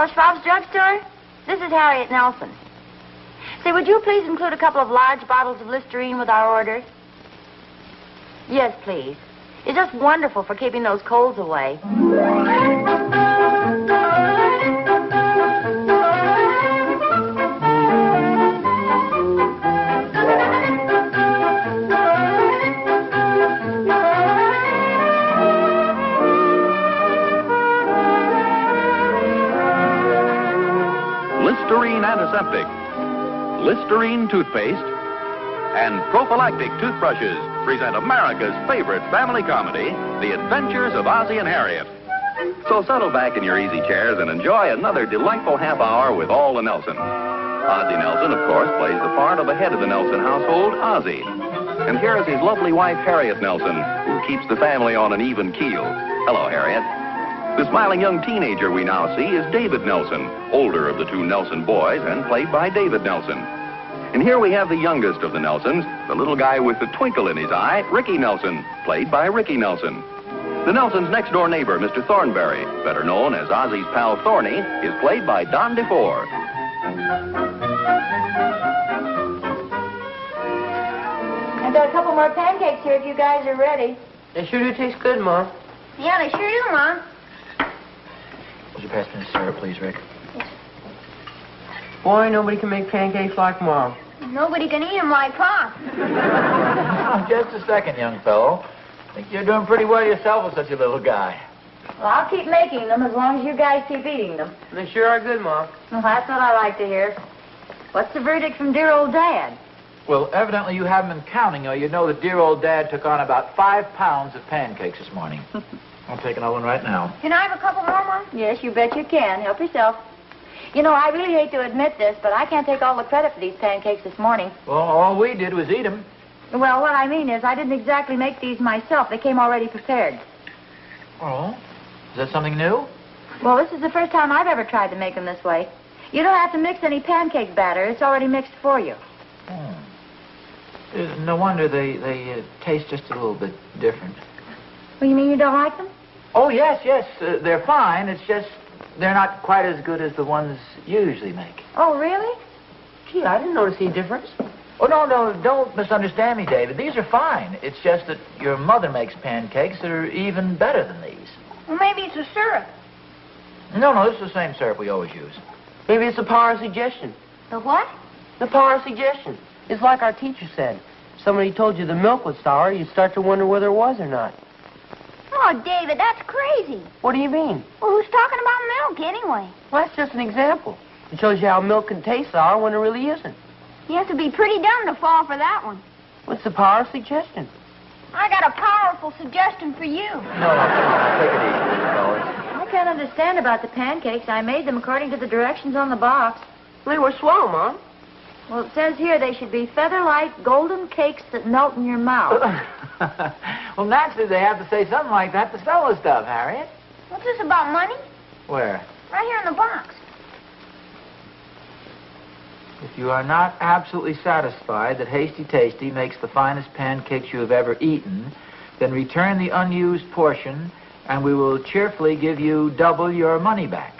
Hello, Schwab's Drugstore. This is Harriet Nelson. Say, would you please include a couple of large bottles of Listerine with our order? Yes, please. It's just wonderful for keeping those colds away. Listerine Antiseptic, Listerine Toothpaste, and Prophylactic Toothbrushes present America's favorite family comedy, The Adventures of Ozzie and Harriet. So settle back in your easy chairs and enjoy another delightful half hour with all the Nelsons. Ozzie Nelson, of course, plays the part of the head of the Nelson household, Ozzie. And here is his lovely wife, Harriet Nelson, who keeps the family on an even keel. Hello, Harriet. The smiling young teenager we now see is David Nelson, older of the two Nelson boys and played by David Nelson. And here we have the youngest of the Nelsons, the little guy with the twinkle in his eye, Ricky Nelson, played by Ricky Nelson. The Nelsons' next-door neighbor, Mr. Thornberry, better known as Ozzie's pal Thorny, is played by Don DeFore. I've got a couple more pancakes here if you guys are ready. They sure do taste good, Mom. Yeah, they sure do, Mom. Would you pass me the syrup, please, Rick? Boy, nobody can make pancakes like Mom. Nobody can eat them like Pop. Oh, just a second, young fellow. I think you're doing pretty well yourself with such a little guy. Well, I'll keep making them as long as you guys keep eating them. They sure are good, Mom. Well, that's what I like to hear. What's the verdict from dear old Dad? Well, evidently you haven't been counting, or you'd know that dear old Dad took on about 5 pounds of pancakes this morning. I'll take another one right now. Can I have a couple more, Mom? Yes, you bet you can. Help yourself. You know, I really hate to admit this, but I can't take all the credit for these pancakes this morning. Well, all we did was eat them. Well, what I mean is I didn't exactly make these myself. They came already prepared. Oh? Is that something new? Well, this is the first time I've ever tried to make them this way. You don't have to mix any pancake batter. It's already mixed for you. No wonder they taste just a little bit different. Well, you mean you don't like them? Oh, yes. They're fine. It's just they're not quite as good as the ones you usually make. Oh, really? Gee, I didn't notice any difference. Oh, no, don't misunderstand me, David. These are fine. It's just that your mother makes pancakes that are even better than these. Well, maybe it's a syrup. No, this is the same syrup we always use. Maybe it's the power of suggestion. The what? The power of suggestion. It's like our teacher said. If somebody told you the milk was sour, you'd start to wonder whether it was or not. Oh, David, that's crazy. What do you mean? Well, who's talking about milk anyway? Well, that's just an example. It shows you how milk can taste sour when it really isn't. You have to be pretty dumb to fall for that one. What's the power of suggestion? I got a powerful suggestion for you. No, come on, take it easy, fellas. I can't understand about the pancakes. I made them according to the directions on the box. They were swell, Mom. Well, it says here they should be feather-light golden cakes that melt in your mouth. Well, naturally, they have to say something like that to sell the stuff, Harriet. What's this about money? Where? Right here in the box. If you are not absolutely satisfied that Hasty Tasty makes the finest pancakes you have ever eaten, then return the unused portion, and we will cheerfully give you double your money back.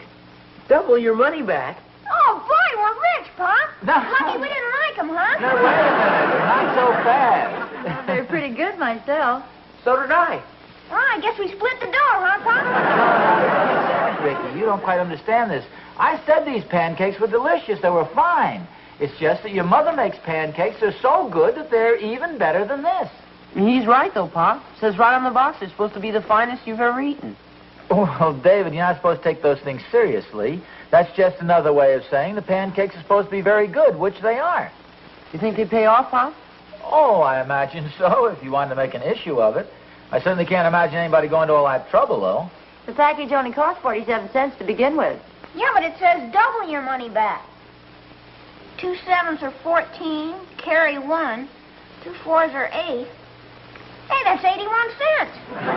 Double your money back? Oh, boy, we're rich, Pop. No. Lucky we didn't like them, huh? No, wait a minute. Not so fast. Well, they're pretty good myself. So did I. Well, I guess we split the dough, huh, Pop? Ricky, you don't quite understand this. I said these pancakes were delicious. They were fine. It's just that your mother makes pancakes. They're so good that they're even better than this. He's right, though, Pop. It says right on the box they're supposed to be the finest you've ever eaten. Well, David, you're not supposed to take those things seriously. That's just another way of saying the pancakes are supposed to be very good, which they are. You think they pay off, Pop? Oh, I imagine so, if you wanted to make an issue of it. I certainly can't imagine anybody going to all that trouble, though. The package only cost 47 cents to begin with. Yeah, but it says double your money back. 2 7s are 14, carry 1. 2 4s are 8. Hey, that's 81 cents. 81.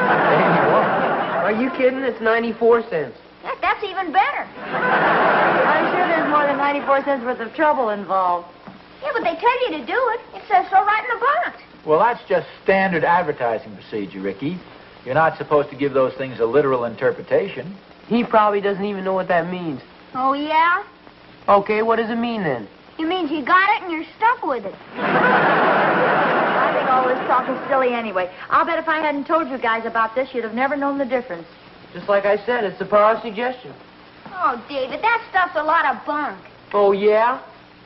Are you kidding? It's 94 cents. Heck, that's even better. I'm sure there's more than 94 cents worth of trouble involved. Yeah, but they tell you to do it. It says so right in the box. Well, that's just standard advertising procedure, Ricky. You're not supposed to give those things a literal interpretation. He probably doesn't even know what that means. Oh, yeah? Okay, what does it mean then? It means you got it and you're stuck with it. I think all this talk is silly anyway. I'll bet if I hadn't told you guys about this, you'd have never known the difference. Just like I said, it's the power of suggestion. Oh, David, that stuff's a lot of bunk. Oh, yeah?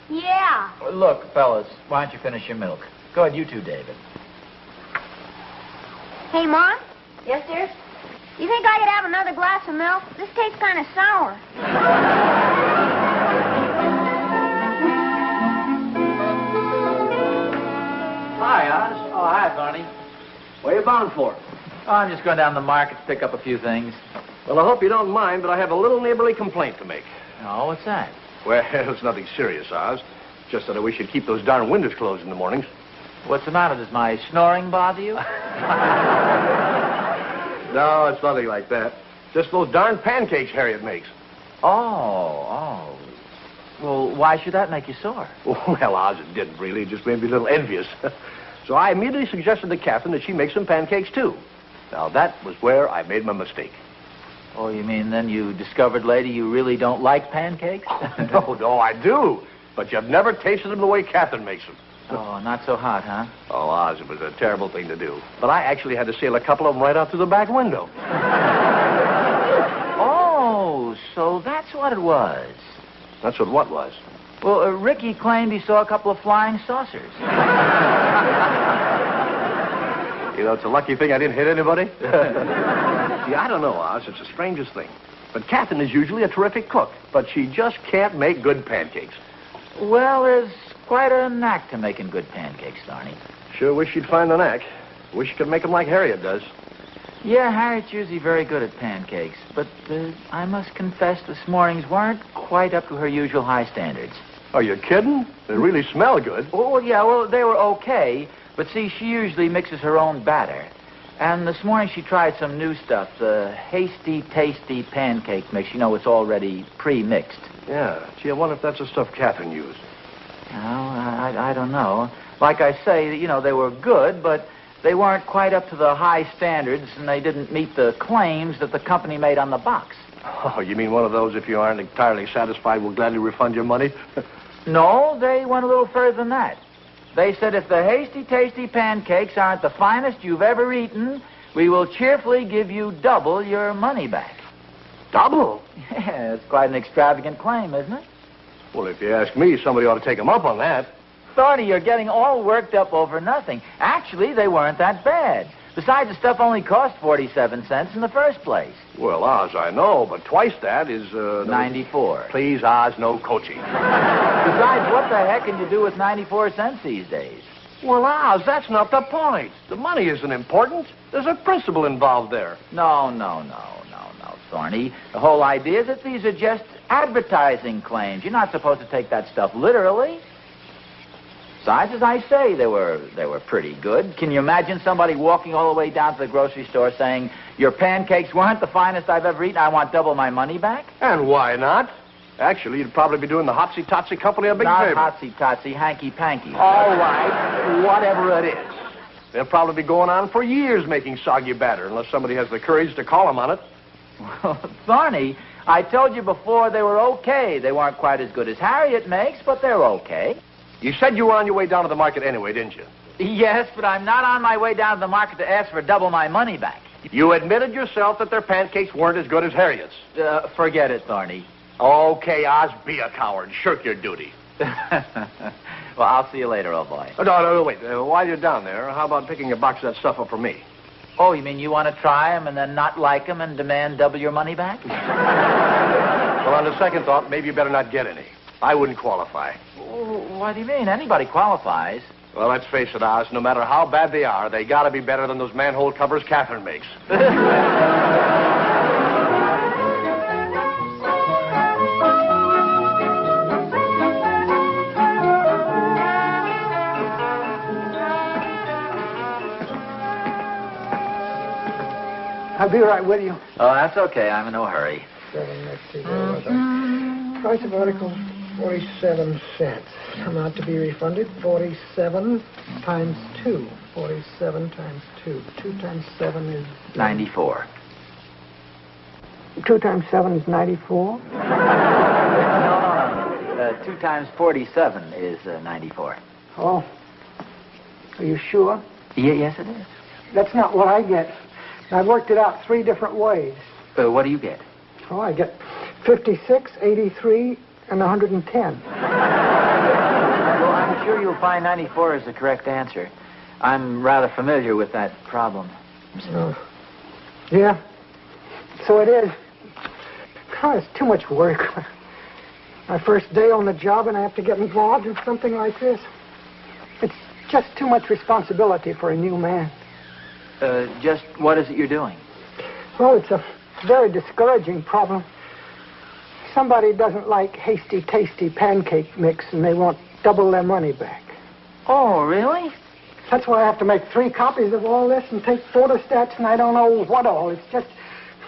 Yeah. Look, fellas, why don't you finish your milk? Go ahead, you two, David. Hey, Mom, Yes, dear? you think I could have another glass of milk? This tastes kind of sour. Hi, Oz. Oh, hi, Barney. Where you bound for? Oh, I'm just going down to the market to pick up a few things. Well, I hope you don't mind, but I have a little neighborly complaint to make. Oh, what's that? Well, it's nothing serious, Oz. Just that I wish you'd keep those darn windows closed in the mornings. What's the matter? Does my snoring bother you? No, it's nothing like that. Just those darn pancakes Harriet makes. Oh. Well, why should that make you sore? Well, Oz, it didn't really. It just made me a little envious. So I immediately suggested to Catherine that she make some pancakes, too. Now, that was where I made my mistake. Oh, you mean then you discovered later you really don't like pancakes? No, I do. But you've never tasted them the way Catherine makes them. Oh, not so hot, huh? Oh, Oz, it was a terrible thing to do. But I actually had to sail a couple of them right out through the back window. Oh, so that's what it was. That's what was. Well, Ricky claimed he saw a couple of flying saucers. You know, it's a lucky thing I didn't hit anybody. See, I don't know, Oz. It's the strangest thing. But Catherine is usually a terrific cook, but she just can't make good pancakes. Well, there's quite a knack to making good pancakes, Barney. Sure wish she'd find the knack. Wish she could make them like Harriet does. Yeah, Harriet's usually very good at pancakes, but I must confess this morning's weren't quite up to her usual high standards. Are you kidding? They really smell good. Oh, yeah, well, they were okay, but see, she usually mixes her own batter. And this morning she tried some new stuff, the Hasty Tasty Pancake mix. You know, it's already pre-mixed. Yeah. Gee, I wonder if that's the stuff Catherine used. Well, I don't know. Like I say, you know, they were good, but they weren't quite up to the high standards, and they didn't meet the claims that the company made on the box. Oh, you mean one of those, if you aren't entirely satisfied, will gladly refund your money? No, they went a little further than that. They said if the Hasty Tasty Pancakes aren't the finest you've ever eaten, we will cheerfully give you double your money back. Double? Yeah, it's quite an extravagant claim, isn't it? Well, if you ask me, somebody ought to take them up on that. Thorny, you're getting all worked up over nothing. Actually, they weren't that bad. Besides, the stuff only cost 47 cents in the first place. Well, Oz, I know, but twice that is, 94. Please, Oz, no coaching. Besides, what the heck can you do with 94 cents these days? Well, Oz, that's not the point. The money isn't important. There's a principle involved there. No, Thorny. The whole idea is that these are just advertising claims. You're not supposed to take that stuff literally. Besides, as I say, they were pretty good. Can you imagine somebody walking all the way down to the grocery store saying, your pancakes weren't the finest I've ever eaten, I want double my money back? And why not? Actually, you'd probably be doing the Hotsy-Totsy Company a big favor. Not Hotsy-Totsy, hanky-panky. All right, whatever it is. They'll probably be going on for years making soggy batter, unless somebody has the courage to call them on it. Well, Thorny, I told you before they were okay. They weren't quite as good as Harriet makes, but they're okay. You said you were on your way down to the market anyway, didn't you? Yes, but I'm not on my way down to the market to ask for double my money back. You admitted yourself that their pancakes weren't as good as Harriet's. Forget it, Thorny. Okay, Oz, be a coward. Shirk your duty. Well, I'll see you later, old boy. Oh, no, wait. While you're down there, how about picking a box of that stuff up for me? Oh, you mean you want to try them and then not like them and demand double your money back? Well, on the second thought, maybe you better not get any. I wouldn't qualify. What do you mean? Anybody qualifies. Well, let's face it, Oz. No matter how bad they are, they gotta be better than those manhole covers Catherine makes. I'll be right with you. Oh, that's okay. I'm in no hurry. Let's see, there was a price of article 47 cents. Amount to be refunded, 47 times 2. 47 times 2. 2 times 7 is... 94. 2 times 7 is 94. 2 times 47 is 94. Oh, are you sure? Yes, it is. That's not what I get. I've worked it out 3 different ways. What do you get? Oh, I get 56, 83, and 110. Well, I'm sure you'll find 94 is the correct answer. I'm rather familiar with that problem. Yeah, so it is. God, it's too much work. My first day on the job, and I have to get involved in something like this. It's just too much responsibility for a new man. Just what is it you're doing? Well, it's a very discouraging problem. Somebody doesn't like hasty, tasty pancake mix, and they want double their money back. Oh, really? That's why I have to make 3 copies of all this and take photostats, and I don't know what all. It's just,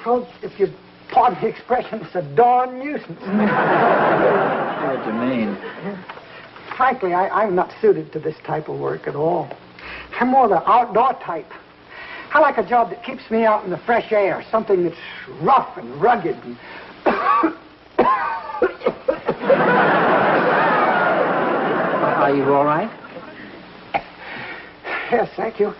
well, if you pardon the expression, it's a darn nuisance. What do you mean? Frankly, I'm not suited to this type of work at all. I'm more the outdoor type. I like a job that keeps me out in the fresh air, something that's rough and rugged. And Are you all right? Yes, thank you.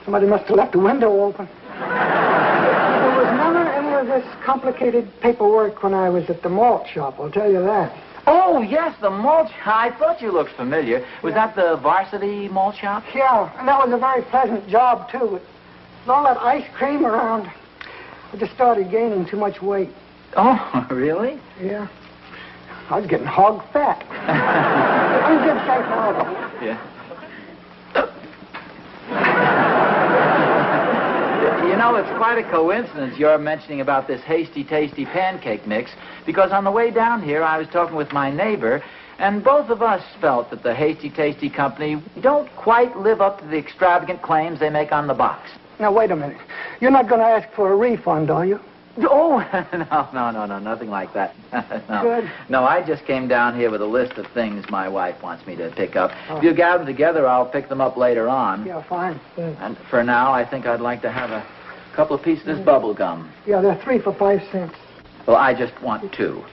Somebody must have left the window open. There was never any of this complicated paperwork when I was at the malt shop, I'll tell you that. Oh, yes, the malt shop. I thought you looked familiar. Was that the varsity malt shop? Yeah, and that was a very pleasant job, too. With all that ice cream around, I just started gaining too much weight. Oh, really? Yeah. I was getting hog fat. I'm in good shape now, though. Yeah. You know, it's quite a coincidence you're mentioning about this hasty, tasty pancake mix, because on the way down here, I was talking with my neighbor, and both of us felt that the Hasty Tasty Company don't quite live up to the extravagant claims they make on the box. Now, wait a minute. You're not going to ask for a refund, are you? Oh, no, nothing like that. No. Good. No, I just came down here with a list of things my wife wants me to pick up. Oh. If you gather them together, I'll pick them up later on. Yeah, fine. And for now, I think I'd like to have a couple of pieces of bubble gum. Yeah, they're 3 for 5 cents. Well, I just want 2.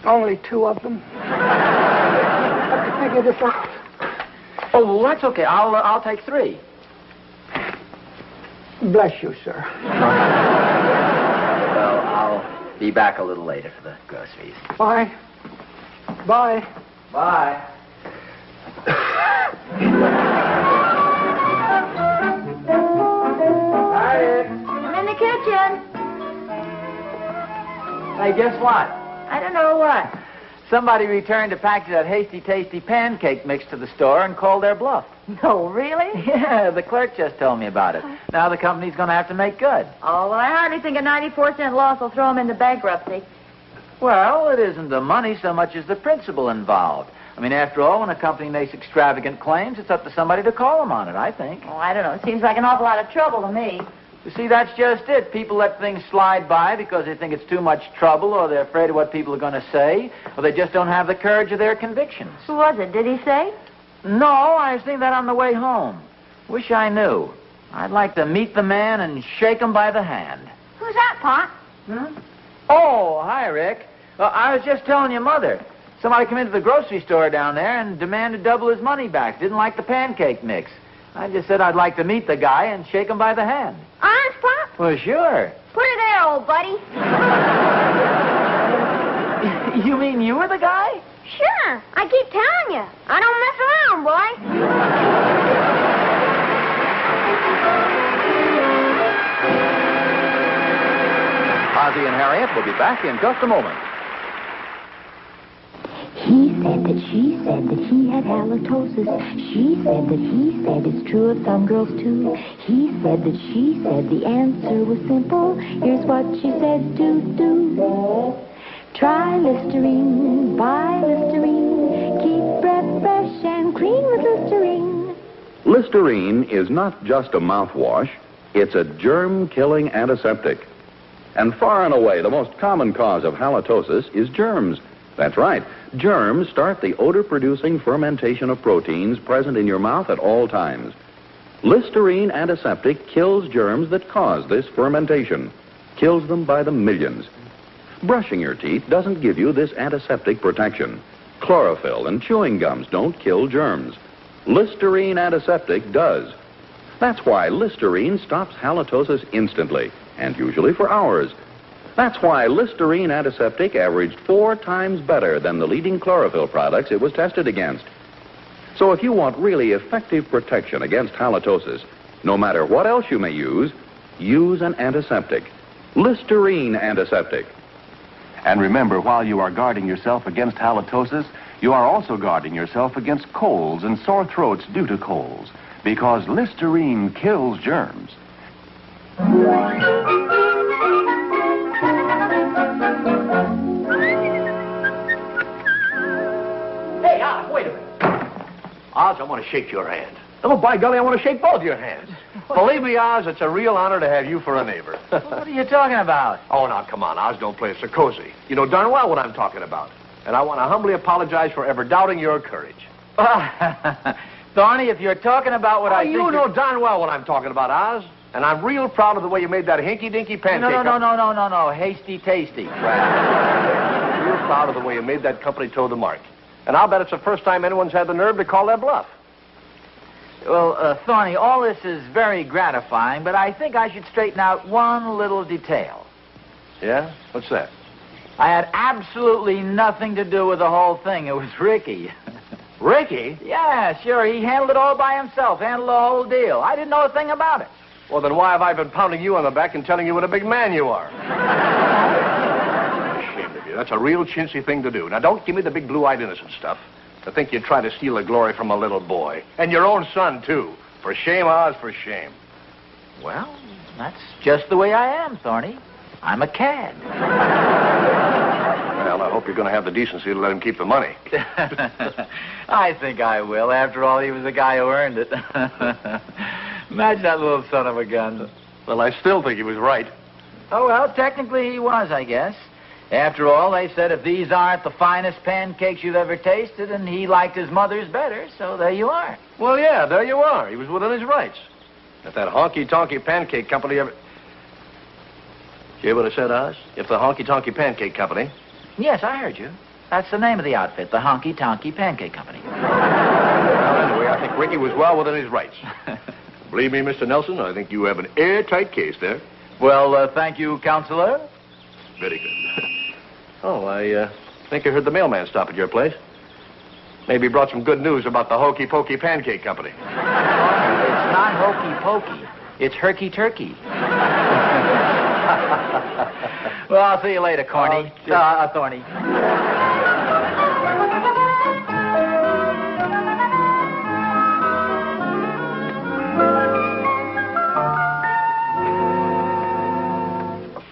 Only 2 of them? I have to figure this out. Oh, well, that's okay. I'll take 3. Bless you, sir. Well, I'll be back a little later for the groceries. Bye. Bye. Bye. Harriet. I'm in the kitchen. Hey, guess what? I don't know what. Somebody returned a package of that Hasty Tasty pancake mix to the store and called their bluff. No, really? Yeah, the clerk just told me about it. Now the company's going to have to make good. Oh, well, I hardly think a 94-cent loss will throw them into bankruptcy. Well, it isn't the money so much as the principle involved. I mean, after all, when a company makes extravagant claims, it's up to somebody to call them on it, I think. Oh, I don't know. It seems like an awful lot of trouble to me. You see, that's just it. People let things slide by because they think it's too much trouble, or they're afraid of what people are going to say, or they just don't have the courage of their convictions. Who was it? Did he say? No, I was thinking that on the way home. Wish I knew. I'd like to meet the man and shake him by the hand. Who's that, Pop? Oh, hi, Rick. I was just telling your mother. Somebody came into the grocery store down there and demanded double his money back. Didn't like the pancake mix. I just said I'd like to meet the guy and shake him by the hand. Honest, Pop? Well, sure. Put her there, old buddy. You mean you were the guy? Sure. I keep telling you. I don't mess around, boy. Ozzie and Harriet will be back in just a moment. He said that she said that he had halitosis. She said that he said it's true of some girls too. He said that she said the answer was simple. Here's what she said to do. Try Listerine, buy Listerine. Keep breath fresh and clean with Listerine. Listerine is not just a mouthwash. It's a germ-killing antiseptic. And far and away, the most common cause of halitosis is germs. That's right. Germs start the odor-producing fermentation of proteins present in your mouth at all times. Listerine antiseptic kills germs that cause this fermentation. Kills them by the millions. Brushing your teeth doesn't give you this antiseptic protection. Chlorophyll and chewing gums don't kill germs. Listerine antiseptic does. That's why Listerine stops halitosis instantly, and usually for hours. That's why Listerine antiseptic averaged 4 times better than the leading chlorophyll products it was tested against. So if you want really effective protection against halitosis, no matter what else you may use an antiseptic. Listerine antiseptic. And remember, while you are guarding yourself against halitosis, you are also guarding yourself against colds and sore throats due to colds, because Listerine kills germs. Hey, Oz, wait a minute. Oz, I want to shake your hand. Oh, by golly, I want to shake both your hands. Believe me, Oz, it's a real honor to have you for a neighbor. What are you talking about? Oh, now, come on, Oz, don't play so cozy. You know darn well what I'm talking about. And I want to humbly apologize for ever doubting your courage. Thorny, if you're talking about what I think... You know darn well what I'm talking about, Oz. And I'm real proud of the way you made that hinky-dinky pancake. No. Hasty tasty. Right. Real proud of the way you made that company toe the mark. And I'll bet it's the first time anyone's had the nerve to call their bluff. Well, Thorny, all this is very gratifying, but I think I should straighten out one little detail. Yeah? What's that? I had absolutely nothing to do with the whole thing. It was Ricky. Ricky? Yeah, sure. He handled it all by himself, handled the whole deal. I didn't know a thing about it. Well, then why have I been pounding you on the back and telling you what a big man you are? I'm ashamed of you. That's a real chintzy thing to do. Now, don't give me the big blue-eyed innocent stuff. To think you'd try to steal the glory from a little boy. And your own son, too. For shame, Oz, for shame. Well, that's just the way I am, Thorny. I'm a cad. Well, I hope you're going to have the decency to let him keep the money. I think I will. After all, he was the guy who earned it. Imagine that little son of a gun. Well, I still think he was right. Oh, well, technically he was, I guess. After all, they said if these aren't the finest pancakes you've ever tasted, and he liked his mother's better, so there you are. Well, yeah, there you are. He was within his rights. If that honky-tonky pancake company ever... You hear what I said, Oz? If the honky-tonky pancake company... Yes, I heard you. That's the name of the outfit, the Honky Tonky Pancake Company. Well, anyway, I think Ricky was well within his rights. Believe me, Mr. Nelson, I think you have an airtight case there. Well, thank you, Counselor. Very good. Oh, I think I heard the mailman stop at your place. Maybe he brought some good news about the Hokey Pokey Pancake Company. It's not hokey pokey. It's herky turkey. Well, I'll see you later, Corny. Thorny.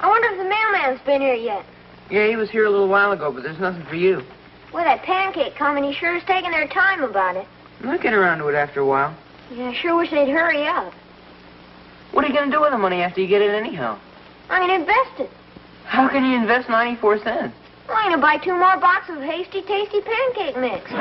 I wonder if the mailman's been here yet. Yeah, he was here a little while ago, but there's nothing for you. Well, that pancake company sure is taking their time about it. I'll get around to it after a while. Yeah, I sure wish they'd hurry up. What are you going to do with the money after you get it anyhow? I'm going to invest it. How can you invest 94 cents? Well, I'm going to buy 2 more boxes of Hasty Tasty pancake mix. Hey,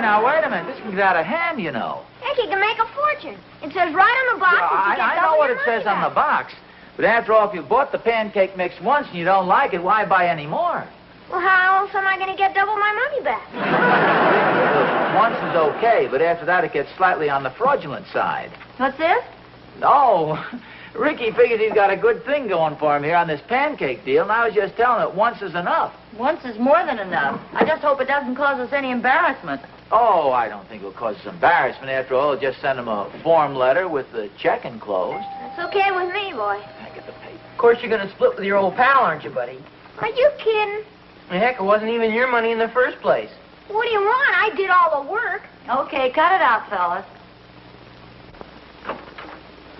now, wait a minute. This can get out of hand, you know. Heck, you can make a fortune. It says right on the box that you get I know what it says on the box. But after all, if you bought the pancake mix once and you don't like it, why buy any more? Well, how else am I going to get double my money back? Once is okay, but after that it gets slightly on the fraudulent side. What's this? No. Ricky figures he's got a good thing going for him here on this pancake deal, and I was just telling him once is enough. Once is more than enough. I just hope it doesn't cause us any embarrassment. Oh, I don't think it'll cause us embarrassment. After all, just send him a form letter with the check enclosed. That's okay with me, boy. I get the paper. Of course, you're going to split with your old pal, aren't you, buddy? Are you kidding? Heck, it wasn't even your money in the first place. What do you want? I did all the work. Okay, cut it out, fellas.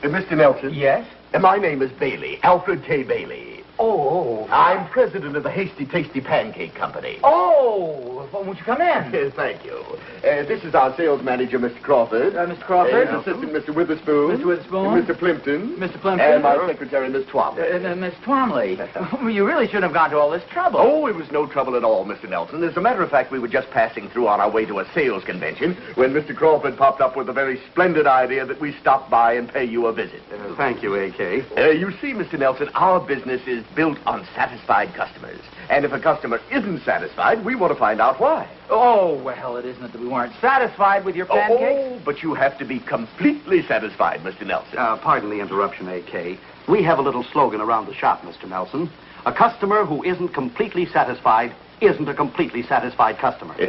Mr. Nelson? Yes? My name is Bailey, Alfred K. Bailey. Oh. I'm president of the Hasty Tasty Pancake Company. Oh, won't you come in? Yes, thank you. This is our sales manager, Mr. Crawford. Mr. Crawford. Assistant, Mr. Witherspoon. Mr. Witherspoon. Mr. Plimpton. Mr. Plimpton. And my secretary, Miss Twombly. Miss Twombly, you really shouldn't have gone to all this trouble. Oh, it was no trouble at all, Mr. Nelson. As a matter of fact, we were just passing through on our way to a sales convention when Mr. Crawford popped up with a very splendid idea that we stop by and pay you a visit. Thank you, A.K. You see, Mr. Nelson, our business is built on satisfied customers. And if a customer isn't satisfied, we want to find out why. Oh, well, it isn't that we weren't satisfied with your pancakes. Oh, but you have to be completely satisfied, Mr. Nelson. Pardon the interruption, A.K. We have a little slogan around the shop, Mr. Nelson. A customer who isn't completely satisfied isn't a completely satisfied customer. Yes,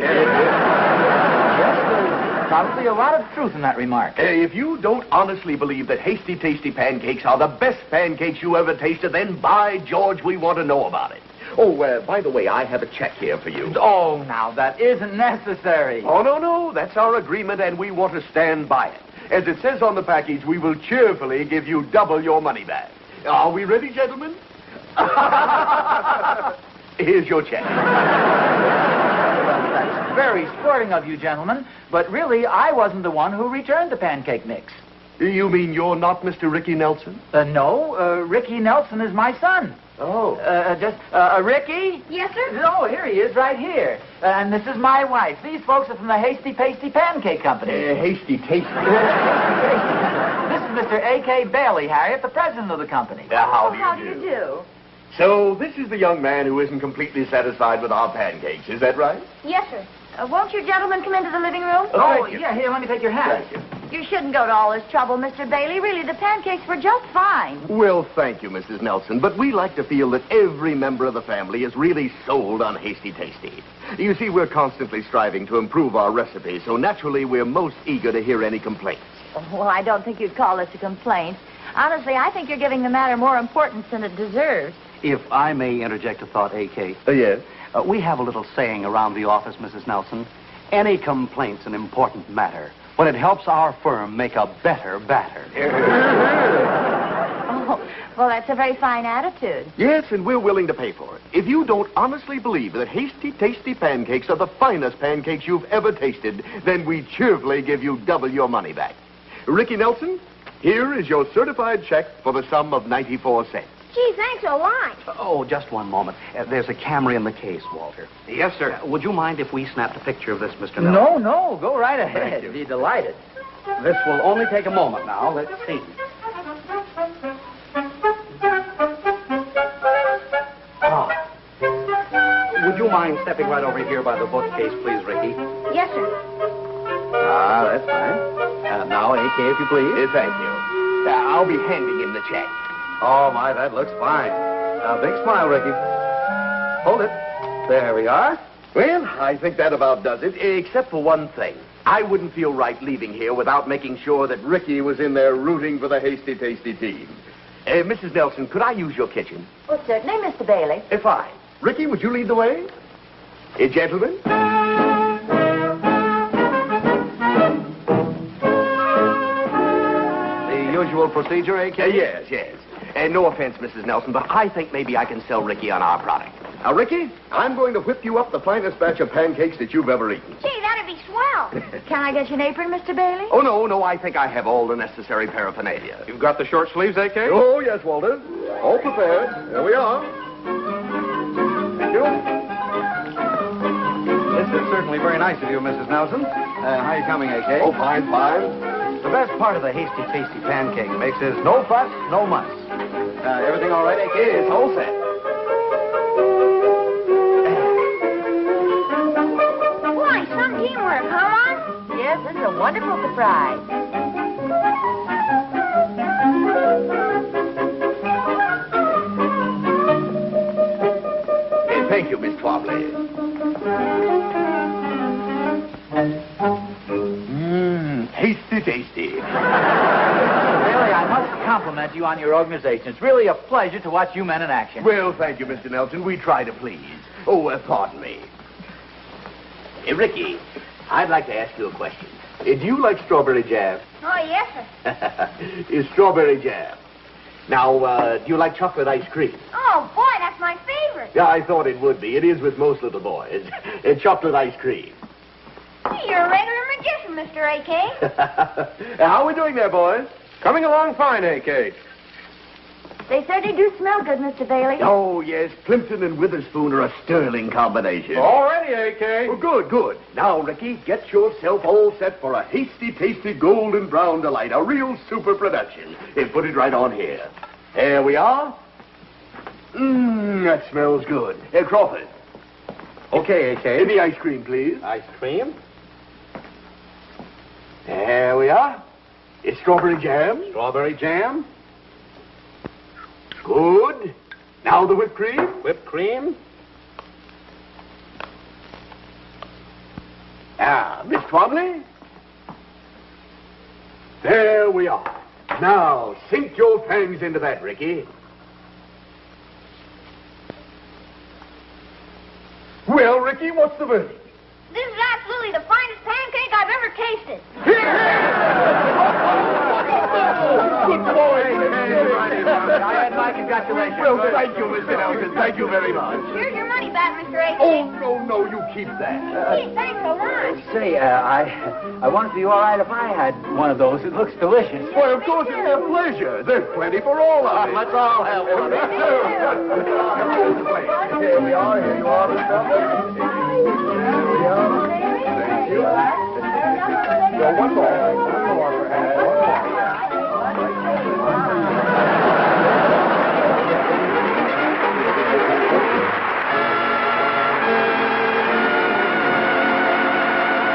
there's probably a lot of truth in that remark. If you don't honestly believe that Hasty Tasty pancakes are the best pancakes you ever tasted, then by George, we want to know about it. Oh, by the way, I have a check here for you. Oh, now, that isn't necessary. Oh, no, that's our agreement, and we want to stand by it. As it says on the package, we will cheerfully give you double your money back. Are we ready, gentlemen? Here's your check. That's very sporting of you, gentlemen, but really, I wasn't the one who returned the pancake mix. You mean you're not Mr. Ricky Nelson? No, Ricky Nelson is my son. Oh. Ricky? Yes, sir? Oh, here he is, right here. And this is my wife. These folks are from the Hasty Pasty Pancake Company. Hasty Tasty. This is Mr. A.K. Bailey, Harriet, the president of the company. How do you do? So, this is the young man who isn't completely satisfied with our pancakes, is that right? Yes, sir. Won't you gentlemen come into the living room? Oh, thank you. yeah, here, let me take your hat. Thank you. You shouldn't go to all this trouble, Mr. Bailey. Really, the pancakes were just fine. Well, thank you, Mrs. Nelson, but we like to feel that every member of the family is really sold on Hasty Tasty. You see, we're constantly striving to improve our recipe, so naturally we're most eager to hear any complaints. Well, I don't think you'd call this a complaint. Honestly, I think you're giving the matter more importance than it deserves. If I may interject a thought, A.K. Yes? We have a little saying around the office, Mrs. Nelson. Any complaint's an important matter when it helps our firm make a better batter. Oh, well, that's a very fine attitude. Yes, and we're willing to pay for it. If you don't honestly believe that Hasty Tasty pancakes are the finest pancakes you've ever tasted, then we cheerfully give you double your money back. Ricky Nelson, here is your certified check for the sum of 94 cents. Gee, thanks a lot. Oh, just one moment. There's a camera in the case, Walter. Yes, sir. Would you mind if we snapped a picture of this, Mr. Nelson? No, go right ahead. Thank you. Be delighted. This will only take a moment now. Let's see. Would you mind stepping right over here by the bookcase, please, Ricky? Yes, sir. That's fine. Now, A.K., if you please. Thank you. I'll be handing him the check. Oh, my, that looks fine. Big smile, Ricky. Hold it. There we are. Well, I think that about does it, except for one thing. I wouldn't feel right leaving here without making sure that Ricky was in there rooting for the Hasty Tasty team. Mrs. Nelson, could I use your kitchen? Well, certainly, Mr. Bailey. Fine. Ricky, would you lead the way? Gentlemen? The usual procedure, A.K.? Yes. No offense, Mrs. Nelson, but I think maybe I can sell Ricky on our product. Now, Ricky, I'm going to whip you up the finest batch of pancakes that you've ever eaten. Gee, that'd be swell. Can I get you an apron, Mr. Bailey? Oh, no, I think I have all the necessary paraphernalia. You've got the short sleeves, A.K.? Oh, yes, Walter. All prepared. There we are. Thank you. This is certainly very nice of you, Mrs. Nelson. How are you coming, A.K.? Oh, fine. The best part of the Hasty Tasty pancake mix is no fuss, no muss. Everything all right, A.K.? It's all set. Boy, some teamwork, huh, Mom? Yes, this is a wonderful surprise. Thank you, Miss Twombly. Hasty Tasty. Really, I must compliment you on your organization. It's really a pleasure to watch you men in action. Well, thank you, Mr. Nelson. We try to please. Oh, pardon me. Ricky, I'd like to ask you a question. Do you like strawberry jam? Oh, yes, sir. Is strawberry jam. Now, do you like chocolate ice cream? Oh, boy, that's my favorite. Yeah, I thought it would be. It is with most little boys. Chocolate ice cream. You're a regular magician, Mr. A.K. How are we doing there, boys? Coming along fine, A.K. They certainly do smell good, Mr. Bailey. Oh, yes. Plimpton and Witherspoon are a sterling combination. All ready, A.K. Oh, good. Now, Ricky, get yourself all set for a Hasty Tasty golden brown delight. A real super production. Put it right on here. There we are. That smells good. Crawford. Okay, AK. Give me ice cream, please. Ice cream? There we are. It's strawberry jam. Strawberry jam? Good. Now the whipped cream. Whipped cream? Miss Twombly. There we are. Now, sink your fangs into that, Ricky. Well, Ricky, what's the verdict? This is absolutely the finest pancake I've ever tasted. Good boy. I had my congratulations. Well, thank you, Mr. Nelson. Thank you very much. Here's your money back, Mr. A. Oh, no, you keep that. Gee, thanks a lot. Say, I wonder if it'd be all right if I had one of those. It looks delicious. Why, of course, it's a pleasure. There's plenty for all of us. Let's all have one. Here we are. Here you are, Mr. Nelson. Thank you. So one more. One more, perhaps. One more.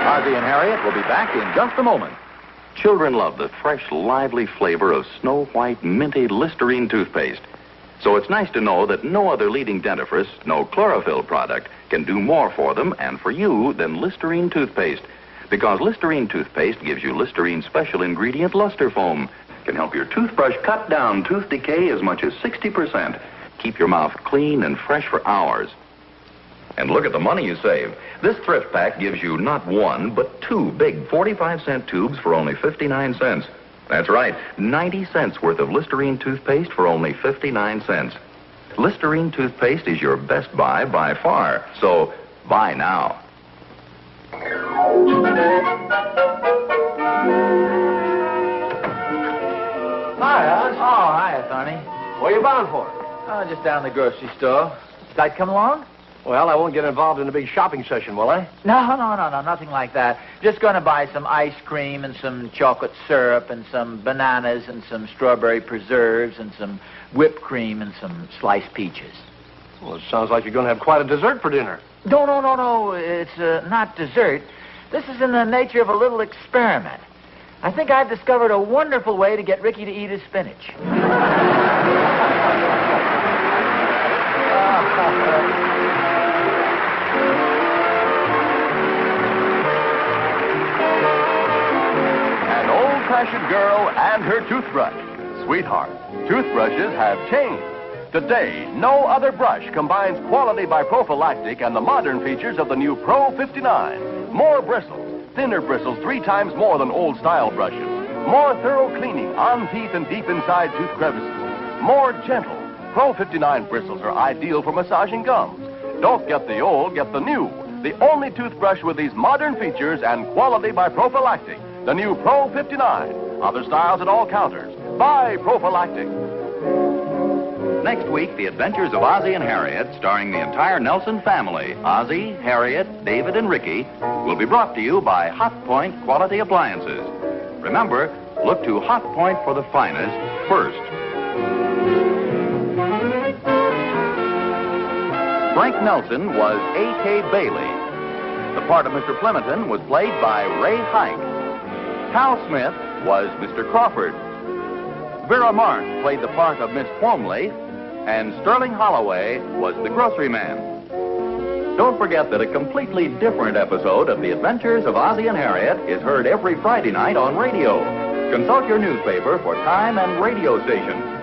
Ozzie and Harriet will be back in just a moment. Children love the fresh, lively flavor of Snow White minty Listerine toothpaste. So it's nice to know that no other leading dentifrice, no chlorophyll product, can do more for them and for you than Listerine toothpaste. Because Listerine toothpaste gives you Listerine's special ingredient, luster foam. Can help your toothbrush cut down tooth decay as much as 60%. Keep your mouth clean and fresh for hours. And look at the money you save. This thrift pack gives you not one, but two big 45-cent tubes for only 59 cents. That's right, 90 cents worth of Listerine toothpaste for only 59 cents. Listerine toothpaste is your best buy by far, so buy now. Hi, Oz. Oh, hiya, Sonny. Where you bound for? Oh, just down the grocery store. I'd come along? Well, I won't get involved in a big shopping session, will I? No, nothing like that. Just going to buy some ice cream and some chocolate syrup and some bananas and some strawberry preserves and some whipped cream and some sliced peaches. Well, it sounds like you're going to have quite a dessert for dinner. No. It's not dessert. This is in the nature of a little experiment. I think I've discovered a wonderful way to get Ricky to eat his spinach. An old-fashioned girl and her toothbrush. Sweetheart, toothbrushes have changed. Today, no other brush combines quality by prophylactic and the modern features of the new Pro 59. More bristles, thinner bristles 3 times more than old-style brushes. More thorough cleaning on teeth and deep inside tooth crevices. More gentle. Pro 59 bristles are ideal for massaging gums. Don't get the old, get the new. The only toothbrush with these modern features and quality by prophylactic. The new Pro 59. Other styles at all counters. Buy prophylactic. Next week, The Adventures of Ozzie and Harriet, starring the entire Nelson family, Ozzie, Harriet, David, and Ricky, will be brought to you by Hot Point Quality Appliances. Remember, look to Hot Point for the finest first. Frank Nelson was A.K. Bailey. The part of Mr. Plimpton was played by Ray Hike. Hal Smith was Mr. Crawford. Vera Mark played the part of Miss Twomley, and Sterling Holloway was the grocery man. Don't forget that a completely different episode of The Adventures of Ozzie and Harriet is heard every Friday night on radio. Consult your newspaper for time and radio station.